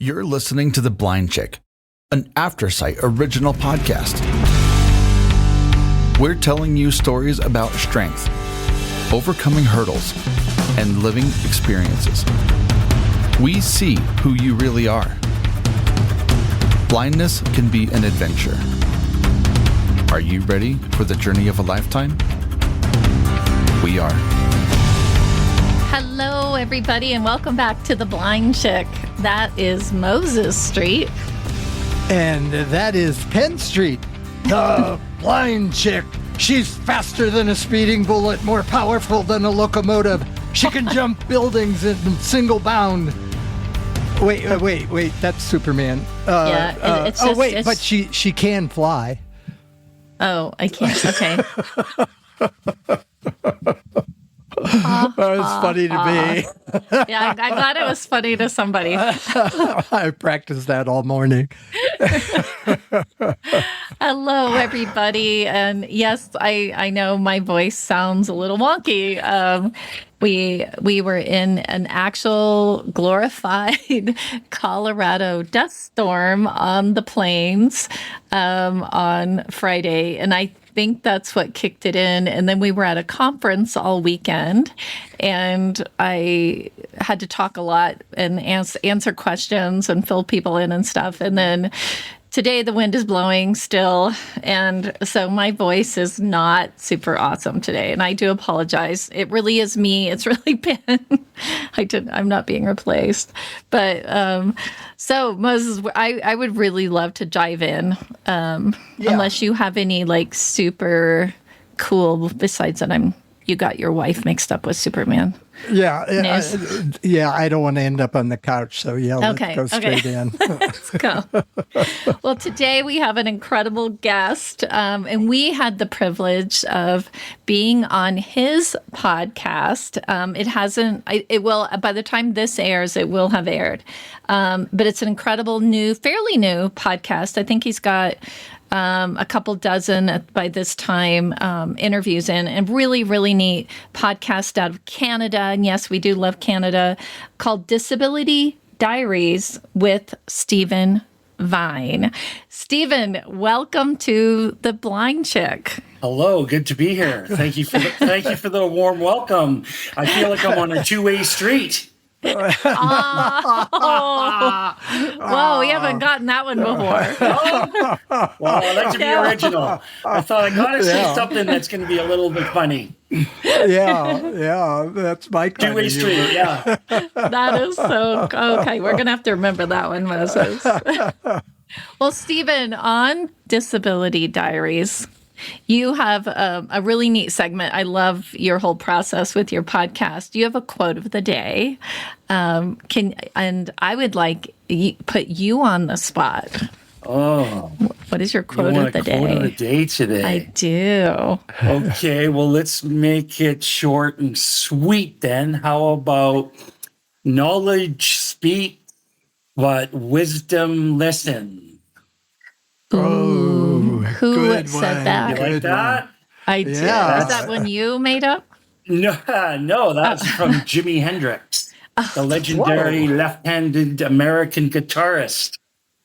You're listening to The Blind Chick, an Aftersight original podcast. We're telling you stories about strength, overcoming hurdles, and living experiences. We see who you really are. Blindness can be an adventure. Are you ready for the journey of a lifetime? We are. Hello, everybody, and welcome back to The Blind Chick. That is Moses Street. And that is Penn Street. The blind chick. She's faster than a speeding bullet, more powerful than a locomotive. She can jump buildings in single bound. Wait. That's Superman. It's just, but she can fly. Oh, I can't. Okay. That was funny to me. Yeah, I'm glad it was funny to somebody. I practiced that all morning. Hello, everybody. And yes, I know my voice sounds a little wonky. We were in an actual glorified Colorado dust storm on the plains on Friday, and I think that's what kicked it in. And then we were at a conference all weekend, and I had to talk a lot and answer questions and fill people in and stuff. And then today the wind is blowing still, and so my voice is not super awesome today, and I do apologize. It really is me. It's really been. I'm not being replaced. But so Moses, I would really love to dive in, unless you have any like super cool. Besides that, you got your wife mixed up with Superman. Yeah, I don't want to end up on the couch, so let's go straight in. Let's go. Well, today we have an incredible guest, and we had the privilege of being on his podcast. It will, by the time this airs, it will have aired. But it's an incredible fairly new podcast. I think he's got a couple dozen by this time interviews in, and really, really neat podcast out of Canada. And yes, we do love Canada, called Disability Diaries with Stephen Vine. Stephen, welcome to The Blind Chick. Hello, good to be here. Thank you for the warm welcome. I feel like I'm on a two-way street. Whoa, we haven't gotten that one before. Well, I like to be original. I thought I gotta say something that's going to be a little bit funny. Yeah, that's my kind two-way of street. humor. Yeah, That is so okay. We're gonna have to remember that one, Moses. Well, Stephen, on Disability Diaries, you have a really neat segment. I love your whole process with your podcast. You have a quote of the day. And I would like put you on the spot. Oh. What is your quote of the day? Quote of the day today. I do. Okay, well, let's make it short and sweet then. How about knowledge speak, but wisdom listen? Ooh, who good said one. that? You like that? I do. Yeah. Is that one you made up? No, that's from Jimi Hendrix, the legendary left-handed American guitarist.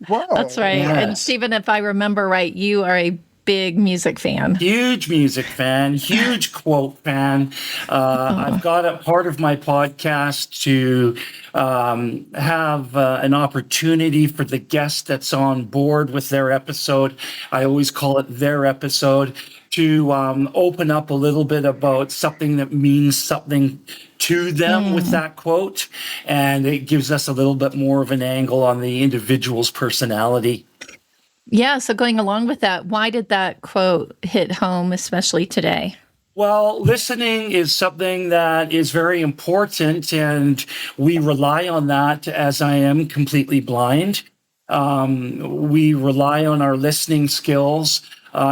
Whoa. That's right. Yes. And Stephen, if I remember right, you are a big music fan. Huge music fan, huge quote fan. I've got a part of my podcast to have an opportunity for the guest that's on board with their episode. I always call it their episode, to open up a little bit about something that means something to them with that quote. And it gives us a little bit more of an angle on the individual's personality. Yeah, so going along with that, why did that quote hit home, especially today? Well, listening is something that is very important, and we rely on that, as I am completely blind. We rely on our listening skills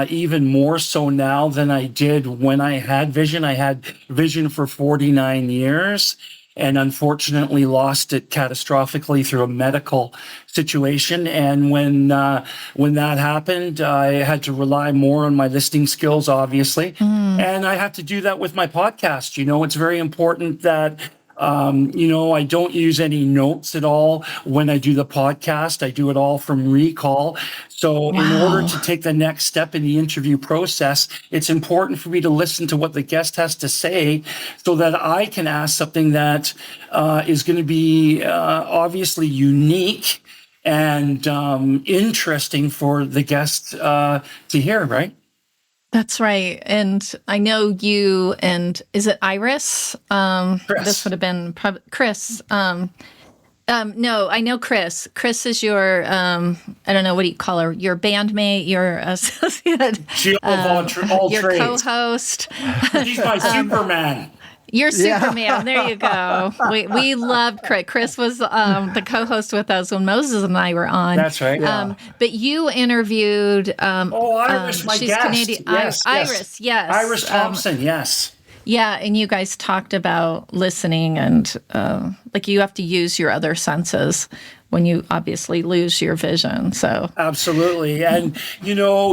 even more so now than I did when I had vision. I had vision for 49 years. And unfortunately lost it catastrophically through a medical situation. And when that happened, I had to rely more on my listening skills, obviously. And I had to do that with my podcast. You know, it's very important that I don't use any notes at all when I do the podcast. I do it all from recall. So in order to take the next step in the interview process, it's important for me to listen to what the guest has to say so that I can ask something that is going to be obviously unique and interesting for the guest to hear, right? That's right. And I know you and is it Iris? Chris. This would have been Chris. No, I know Chris. Chris is your, I don't know, what do you call her? Your bandmate, your associate, She all your trades. co-host. She's my Superman. You're Superman. There you go. We loved Chris. Chris was the co-host with us when Moses and I were on. That's right. But you interviewed. Iris, my she's guest. Canadian. Yes, Iris, yes. Iris Thompson, yes. Yeah, and you guys talked about listening and like you have to use your other senses when you obviously lose your vision. So absolutely. And,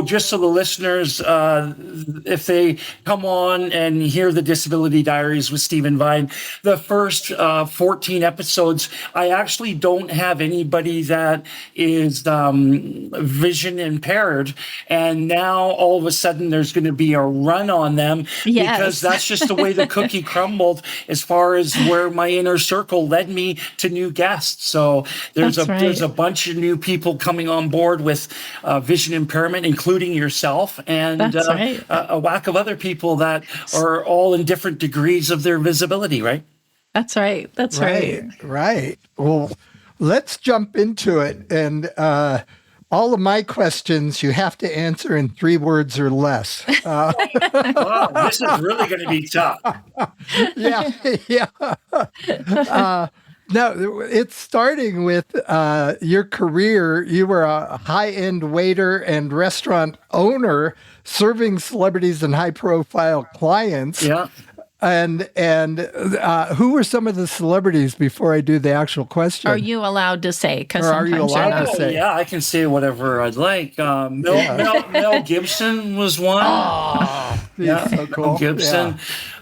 just so the listeners, if they come on and hear the Disability Diaries with Stephen Vine, the first 14 episodes, I actually don't have anybody that is vision impaired. And now all of a sudden there's going to be a run on them because that's just the way the cookie crumbled as far as where my inner circle led me to new guests. So there's a bunch of new people coming on board with vision impairment, including yourself, and a whack of other people that are all in different degrees of their visibility, right? That's right. That's right. Right. Well, let's jump into it. And all of my questions you have to answer in 3 words or less. Wow, this is really going to be tough. Yeah. No, it's starting with your career. You were a high-end waiter and restaurant owner serving celebrities and high-profile clients. Yeah. And who were some of the celebrities before I do the actual question? Are you allowed to say? Or are you allowed to say? Yeah, I can say whatever I'd like. Mel Gibson was one. Oh, yeah, so cool. Mel Gibson.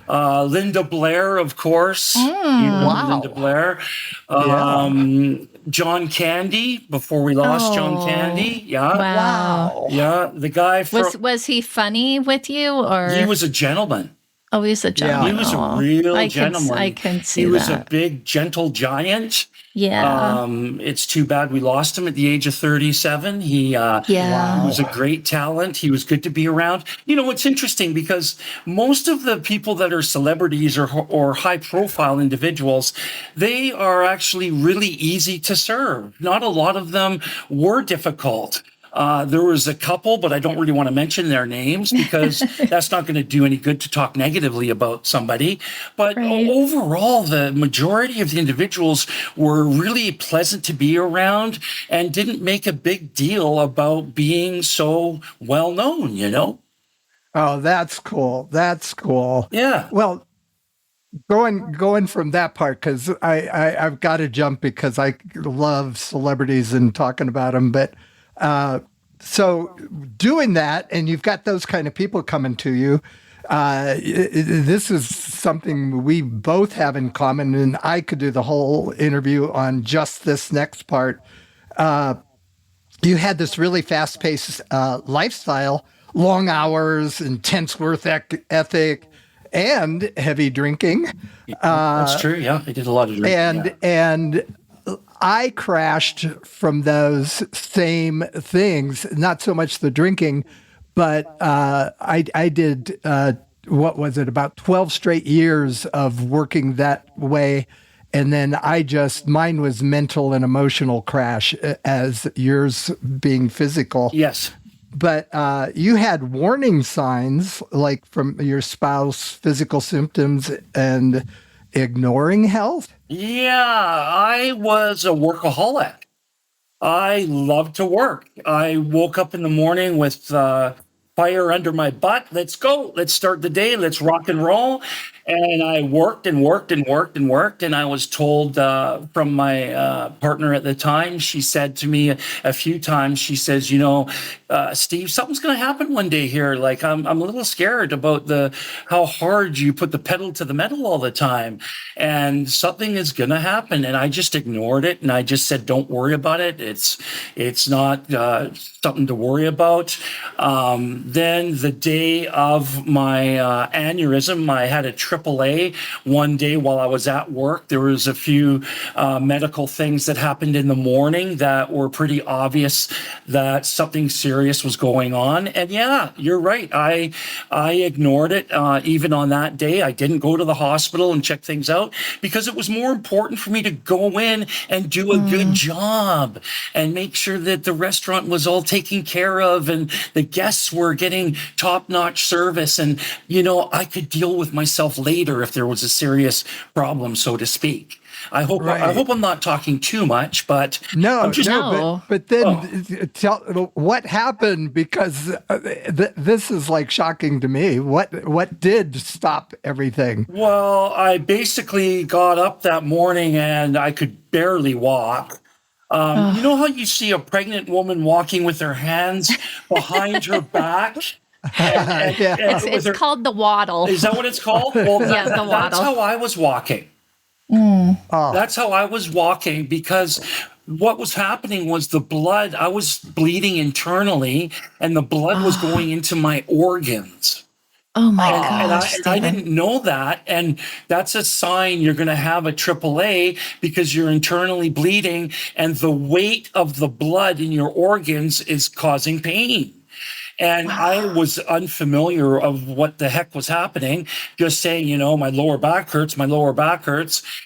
Yeah. Linda Blair, of course. Wow. Linda Blair. John Candy, before we lost John Candy. Yeah. Wow. Yeah. The guy was he funny with you or? He was a gentleman. Oh, he's a gentleman. He was a real gentleman. I can see that. He was a big, gentle giant. Yeah. It's too bad we lost him at the age of 37. He was a great talent. He was good to be around. It's interesting because most of the people that are celebrities or high profile individuals, they are actually really easy to serve. Not a lot of them were difficult. There was a couple, but I don't really want to mention their names because that's not going to do any good to talk negatively about somebody. But overall, the majority of the individuals were really pleasant to be around and didn't make a big deal about being so well known, Oh, that's cool. That's cool. Yeah. Well, going from that part, because I've got to jump because I love celebrities and talking about them, but so doing that, and you've got those kind of people coming to you, this is something we both have in common, and I could do the whole interview on just this next part. You had this really fast-paced lifestyle, long hours, intense work ethic, and heavy drinking. That's true. Yeah, I did a lot of drinking. And I crashed from those same things, not so much the drinking, but I did, about 12 straight years of working that way. And then mine was mental and emotional crash as yours being physical. Yes. But you had warning signs like from your spouse, physical symptoms, and ignoring health? Yeah, I was a workaholic. I loved to work. I woke up in the morning with 5 fire under my butt. Let's go. Let's start the day. Let's rock and roll. And I worked and worked and worked and worked. And I was told from my partner at the time, she said to me a few times, she says, Steve, something's going to happen one day here. Like, I'm a little scared about how hard you put the pedal to the metal all the time. And something is going to happen. And I just ignored it. And I just said, don't worry about it. It's not something to worry about. Then the day of my aneurysm, I had a AAA one day while I was at work. There was a few medical things that happened in the morning that were pretty obvious that something serious was going on. And yeah, you're right. I ignored it. Even on that day, I didn't go to the hospital and check things out because it was more important for me to go in and do a good job and make sure that the restaurant was all taken care of and the guests were getting top-notch service. And, I could deal with myself later if there was a serious problem, so to speak. I hope I'm not talking too much, but no. But then tell what happened, because this is like shocking to me. What did stop everything? Well, I basically got up that morning and I could barely walk. You know how you see a pregnant woman walking with her hands behind her back? It's called the waddle. Is that what it's called? Well, the waddle. That's how I was walking. That's how I was walking, because what was happening was the blood, I was bleeding internally and the blood was going into my organs. Oh my gosh. And I didn't know that. And that's a sign you're going to have a AAA, because you're internally bleeding and the weight of the blood in your organs is causing pain. And I was unfamiliar of what the heck was happening, just saying, my lower back hurts.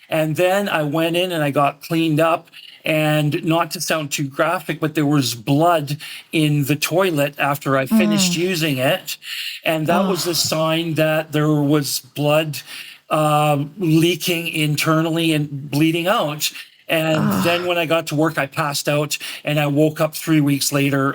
And then I went in and I got cleaned up. And not to sound too graphic, but there was blood in the toilet after I finished using it. And that was a sign that there was blood leaking internally and bleeding out. And then when I got to work, I passed out and I woke up 3 weeks later,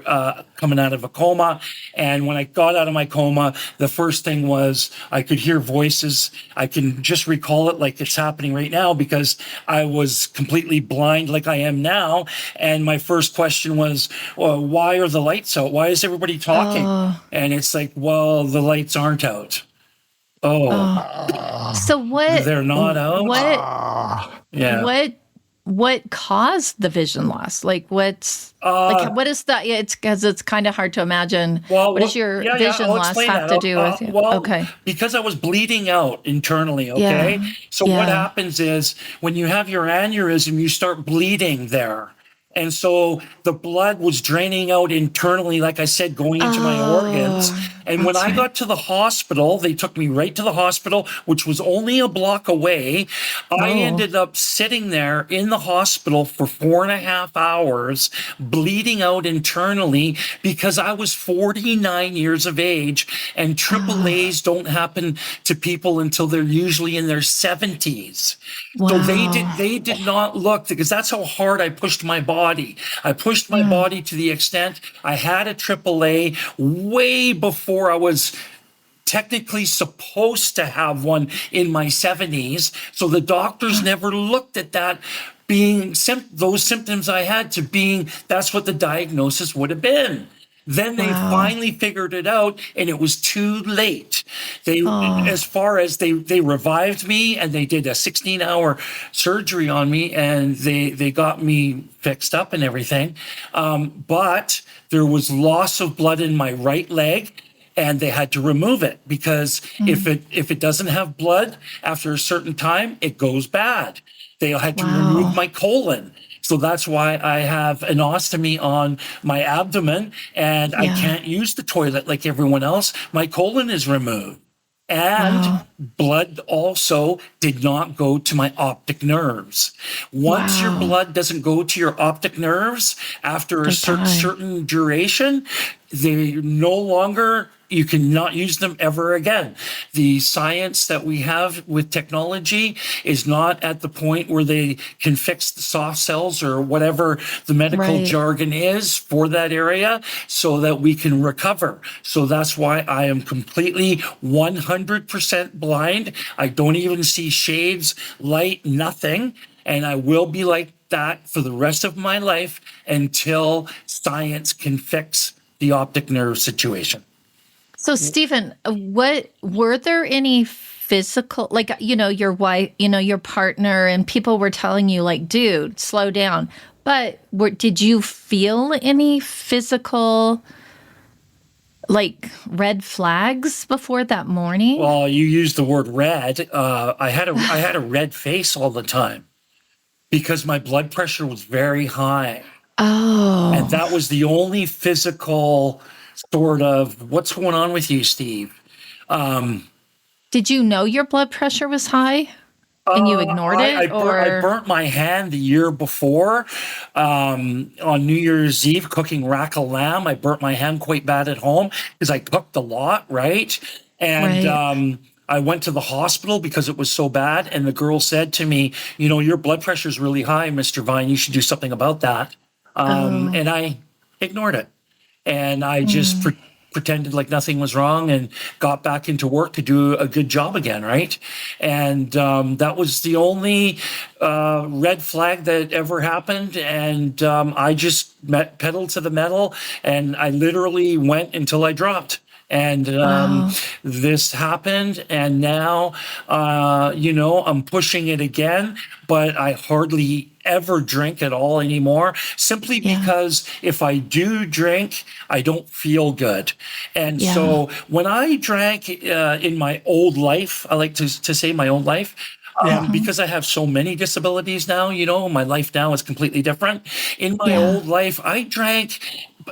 coming out of a coma. And when I got out of my coma, the first thing was I could hear voices. I can just recall it like it's happening right now, because I was completely blind like I am now. And my first question was, well, why are the lights out? Why is everybody talking? And it's like, well, the lights aren't out. So what? They're not out? What caused the vision loss? Like what is that? Yeah, it's because it's kind of hard to imagine. What does your vision loss have to do with you? Okay. Because I was bleeding out internally. Okay. Yeah. So what happens is when you have your aneurysm, you start bleeding there. And so the blood was draining out internally, like I said, going into my organs. And when I got to the hospital, they took me right to the hospital, which was only a block away. I ended up sitting there in the hospital for 4.5 hours, bleeding out internally, because I was 49 years of age, and AAAs don't happen to people until they're usually in their 70s. Wow. So they did not look, because that's how hard I pushed my body. I pushed my body to the extent I had a AAA way before I was technically supposed to have one in my 70s. So the doctors never looked at that being those symptoms I had to being that's what the diagnosis would have been. Then they finally figured it out, and it was too late. As far as they revived me, and they did a 16-hour surgery on me, and they got me fixed up and everything. But there was loss of blood in my right leg, and they had to remove it, because if it doesn't have blood after a certain time, it goes bad. They had to remove my colon. So that's why I have an ostomy on my abdomen, and I can't use the toilet like everyone else. My colon is removed. And blood also did not go to my optic nerves. Once your blood doesn't go to your optic nerves after a certain duration, they're no longer you cannot use them ever again. The science that we have with technology is not at the point where they can fix the soft cells or whatever the medical jargon is for that area so that we can recover. So that's why I am completely 100% blind. I don't even see shades, light, nothing. And I will be like that for the rest of my life until science can fix the optic nerve situation. So, Stephen, what were there any physical, like, your wife, your partner, and people were telling you, like, dude, slow down. But did you feel any physical, like, red flags before that morning? Well, you used the word red. I had a red face all the time because my blood pressure was very high. Oh. And that was the only physical sort of, what's going on with you, Steve? Did you know your blood pressure was high and you ignored it? I burnt my hand the year before on New Year's Eve cooking rack of lamb. I burnt my hand quite bad at home because I cooked a lot, right? And I went to the hospital because it was so bad. And the girl said to me, your blood pressure is really high, Mr. Vine. You should do something about that. And I ignored it. And I just pretended like nothing was wrong and got back into work to do a good job again, right? And that was the only red flag that ever happened. And I just pedaled to the metal, and I literally went until I dropped. And this happened, and now, I'm pushing it again, but I hardly ever drink at all anymore, simply because if I do drink, I don't feel good. And so when I drank in my old life, I like to say my old life, because I have so many disabilities now, my life now is completely different. In my old life, I drank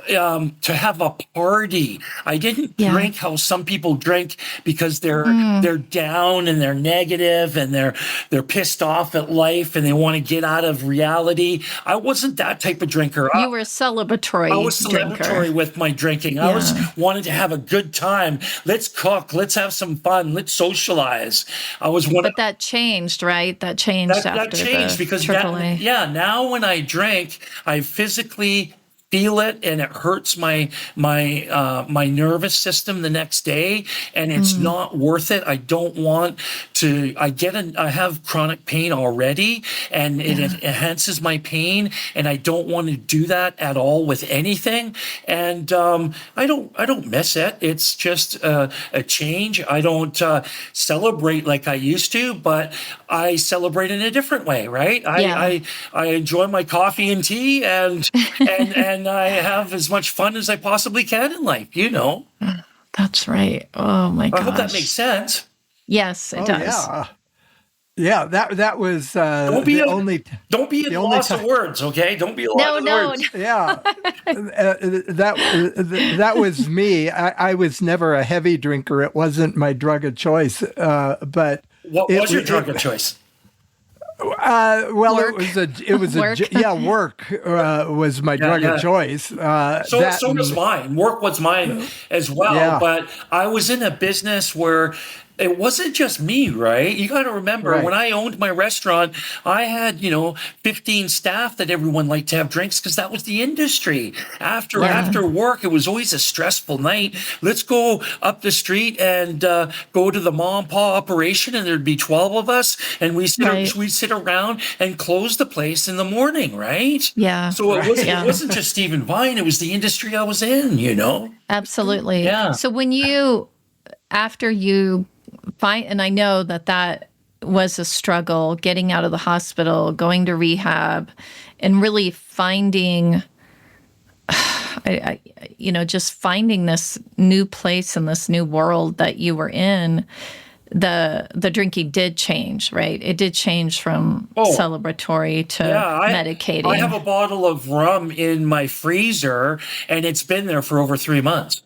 to have a party. I didn't drink how some people drink because they're down and they're negative and they're pissed off at life and they want to get out of reality. I wasn't that type of drinker. You were celebratory. I was celebratory with my drinking. I was wanting to have a good time. Let's cook. Let's have some fun. Let's socialize. But that changed, right? That changed after that changed because AAA. Now when I drink, I physically feel it, and it hurts my nervous system the next day, and it's not worth it. I don't want to. I have chronic pain already, and it enhances my pain, and I don't want to do that at all with anything. And I don't miss it. It's just a change. I don't celebrate like I used to, but I celebrate in a different way, right? I enjoy my coffee and tea, and I have as much fun as I possibly can in life, That's right. Oh my gosh. I hope that makes sense. Yes, it does. Yeah, that was don't be at a loss of words, okay? Don't be at a loss of words. Yeah, that was me. I was never a heavy drinker. It wasn't my drug of choice. But what was your drug of choice? Work. it was Work. Work was my drug of choice. So was mine. Work was mine as well. Yeah. But I was in a business where it wasn't just me, right? You got to remember, when I owned my restaurant, I had, 15 staff that everyone liked to have drinks because that was the industry. After work, it was always a stressful night. Let's go up the street and go to the mom and pa operation, and there'd be 12 of us, and we'd sit around and close the place in the morning, right? Yeah. So it wasn't just Stephen Vine, it was the industry I was in, Absolutely. Yeah. So after you and I know that was a struggle, getting out of the hospital, going to rehab, and really finding, just finding this new place and this new world that you were in. The drinking did change, right? It did change from celebratory to medicating. I have a bottle of rum in my freezer, and it's been there for over 3 months.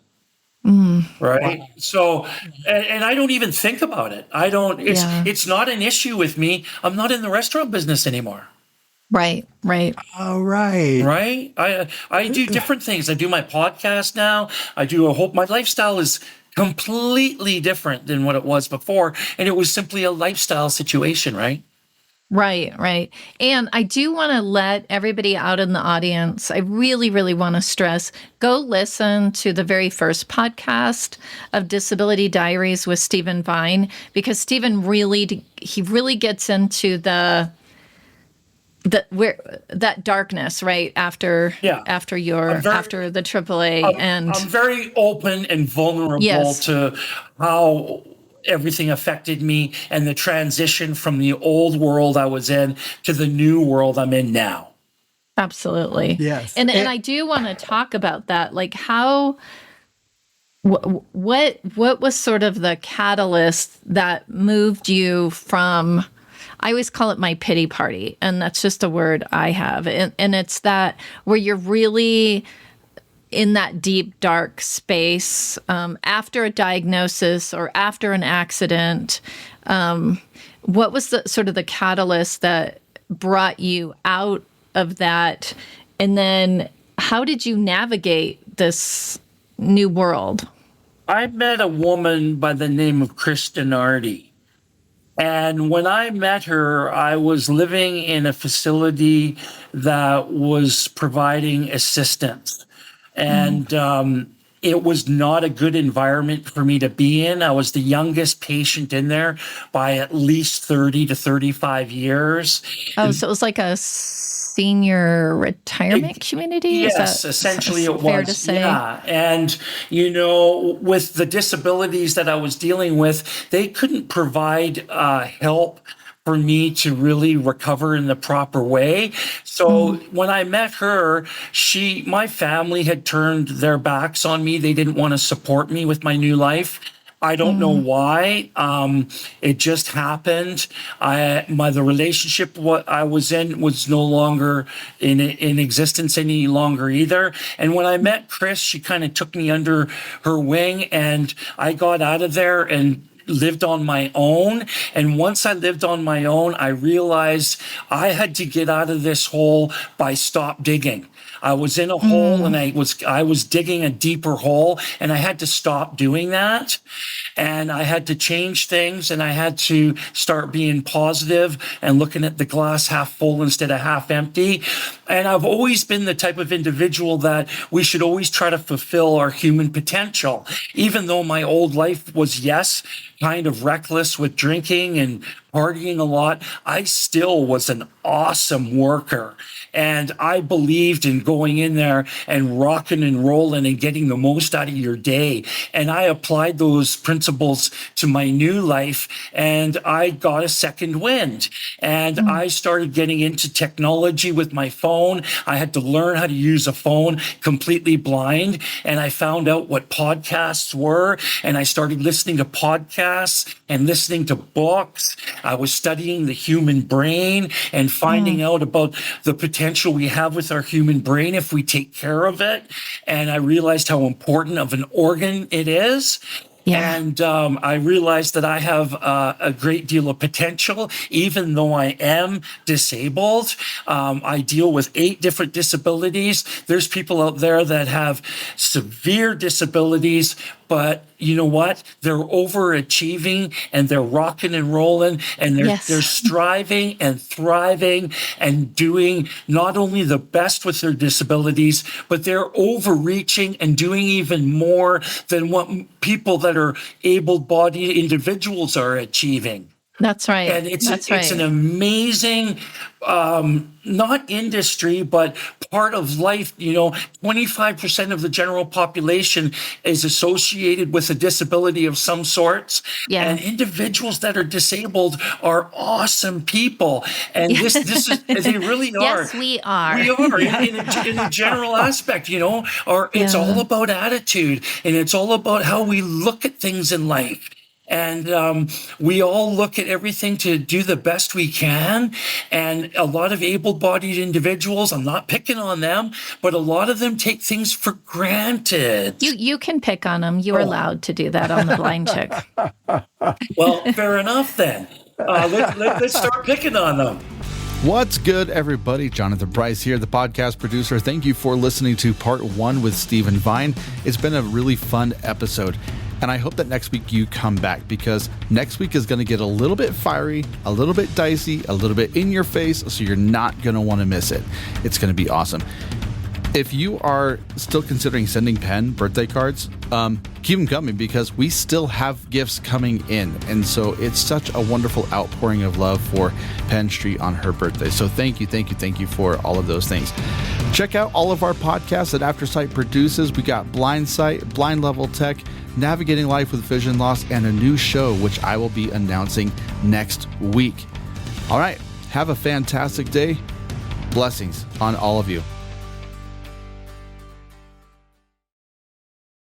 Right. Wow. So, and I don't even think about it. It's not an issue with me. I'm not in the restaurant business anymore. Right. Oh, right. Right. I do different things. I do my podcast now. My lifestyle is completely different than what it was before. And it was simply a lifestyle situation, right? Right, right. And I do want to let everybody out in the audience, I really, really want to stress, go listen to the very first podcast of Disability Diaries with Stephen Vine, because Stephen really gets into that darkness right after the AAA. I'm very open and vulnerable to how everything affected me and the transition from the old world I was in to the new world I'm in now. Absolutely. Yes. And I do want to talk about that. Like what was sort of the catalyst that moved you from, I always call it my pity party, and that's just a word I have. And it's that where you're really in that deep, dark space after a diagnosis or after an accident. What was the sort of the catalyst that brought you out of that? And then how did you navigate this new world? I met a woman by the name of Kristin. And when I met her, I was living in a facility that was providing assistance. And it was not a good environment for me to be in. I was the youngest patient in there by at least 30 to 35 years. Oh, so it was like a senior retirement community? Yes, essentially it was. Fair to say? Yeah. And, with the disabilities that I was dealing with, they couldn't provide help for me to really recover in the proper way. So when I met her, my family had turned their backs on me. They didn't want to support me with my new life. I don't know why. It just happened. The relationship what I was in was no longer in existence any longer either. And when I met Chris, she kind of took me under her wing, and I got out of there and lived on my own. And once I lived on my own, I realized I had to get out of this hole by stop digging. I was in a hole and I was digging a deeper hole, and I had to stop doing that. And I had to change things, and I had to start being positive and looking at the glass half full instead of half empty. And I've always been the type of individual that we should always try to fulfill our human potential. Even though my old life was, kind of reckless with drinking and partying a lot, I still was an awesome worker. And I believed in going in there and rocking and rolling and getting the most out of your day. And I applied those principles to my new life, and I got a second wind. And I started getting into technology with my phone. I had to learn how to use a phone completely blind. And I found out what podcasts were, and I started listening to podcasts and listening to books. I was studying the human brain and finding out about the potential we have with our human brain if we take care of it. And I realized how important of an organ it is. Yeah. And I realized that I have a great deal of potential, even though I am disabled. I deal with 8 different disabilities. There's people out there that have severe disabilities, but you know what? They're overachieving, and they're rocking and rolling, and they're striving and thriving and doing not only the best with their disabilities, but they're overreaching and doing even more than what people that are able-bodied individuals are achieving. That's right. And it's an amazing, not industry, but part of life. 25% of the general population is associated with a disability of some sorts. Yeah. And individuals that are disabled are awesome people. And this is, they really are. Yes, we are. We are in a general aspect, it's all about attitude, and it's all about how we look at things in life. And we all look at everything to do the best we can. And a lot of able-bodied individuals, I'm not picking on them, but a lot of them take things for granted. You can pick on them. You are allowed to do that on the Blind Chick. Well, fair enough then. Let's start picking on them. What's good, everybody? Jonathan Price here, the podcast producer. Thank you for listening to part 1 with Stephen Vine. It's been a really fun episode. And I hope that next week you come back, because next week is going to get a little bit fiery, a little bit dicey, a little bit in your face. So you're not going to want to miss it. It's going to be awesome. If you are still considering sending Penn birthday cards, keep them coming, because we still have gifts coming in. And so it's such a wonderful outpouring of love for Penn Street on her birthday. So thank you for all of those things. Check out all of our podcasts that AfterSight produces. We got Blind Sight, Blind Level Tech, Navigating Life with Vision Loss, and a new show, which I will be announcing next week. All right. Have a fantastic day. Blessings on all of you.